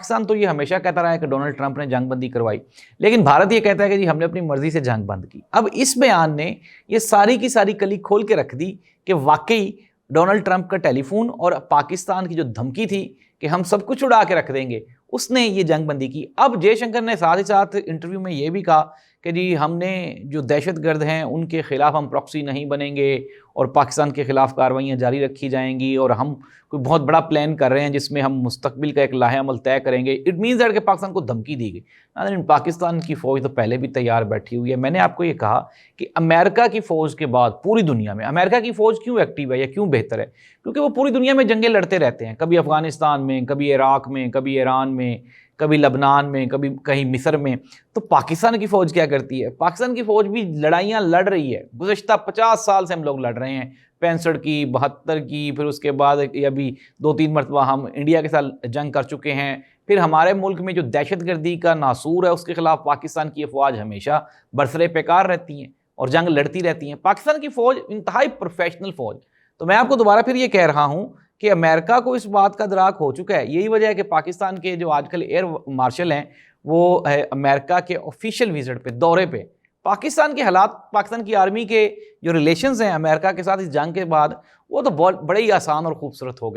پاکستان تو یہ ہمیشہ کہتا رہا ہے کہ ڈونلڈ ٹرمپ نے جنگ بندی کروائی، لیکن بھارت یہ کہتا ہے کہ جی ہم نے اپنی مرضی سے جنگ بند کی۔ اب اس بیان نے یہ ساری کی ساری کلی کھول کے رکھ دی کہ واقعی ڈونلڈ ٹرمپ کا ٹیلی فون اور پاکستان کی جو دھمکی تھی کہ ہم سب کچھ اڑا کے رکھ دیں گے، اس نے یہ جنگ بندی کی۔ اب جے شنکر نے ساتھ ہی ساتھ انٹرویو میں یہ بھی کہا کہ جی ہم نے جو دہشت گرد ہیں ان کے خلاف ہم پراکسی نہیں بنیں گے اور پاکستان کے خلاف کارروائیاں جاری رکھی جائیں گی، اور ہم کوئی بہت بڑا پلان کر رہے ہیں جس میں ہم مستقبل کا ایک لاہ عمل طے کریں گے۔ اٹ مینز دیٹ کہ پاکستان کو دھمکی دی گئی۔ ناظرین، پاکستان کی فوج تو پہلے بھی تیار بیٹھی ہوئی ہے۔ میں نے آپ کو یہ کہا کہ امریکہ کی فوج کے بعد پوری دنیا میں امریکہ کی فوج کیوں ایکٹیو ہے یا کیوں بہتر ہے؟ کیونکہ وہ پوری دنیا میں جنگیں لڑتے رہتے ہیں، کبھی افغانستان میں، کبھی عراق میں، کبھی ایران میں، کبھی لبنان میں، کبھی کہیں مصر میں۔ تو پاکستان کی فوج کیا کرتی ہے؟ پاکستان کی فوج بھی لڑائیاں لڑ رہی ہے، گزشتہ 50 سال سے ہم لوگ لڑ رہے ہیں، 65 کی، 72 کی، پھر اس کے بعد ابھی 2-3 مرتبہ ہم انڈیا کے ساتھ جنگ کر چکے ہیں۔ پھر ہمارے ملک میں جو دہشت گردی کا ناسور ہے اس کے خلاف پاکستان کی افواج ہمیشہ برسرِ پیکار رہتی ہیں اور جنگ لڑتی رہتی ہیں۔ پاکستان کی فوج انتہائی پروفیشنل فوج۔ تو میں آپ کو دوبارہ پھر یہ کہہ رہا ہوں کہ امریکہ کو اس بات کا ادراک ہو چکا ہے۔ یہی وجہ ہے کہ پاکستان کے جو آج کل ایئر مارشل ہیں وہ ہے امریکہ کے آفیشیل وزٹ پہ، دورے پہ۔ پاکستان کے حالات، پاکستان کی آرمی کے جو ریلیشنز ہیں امریکہ کے ساتھ اس جنگ کے بعد، وہ تو بہت بڑے ہی آسان اور خوبصورت ہو گئے۔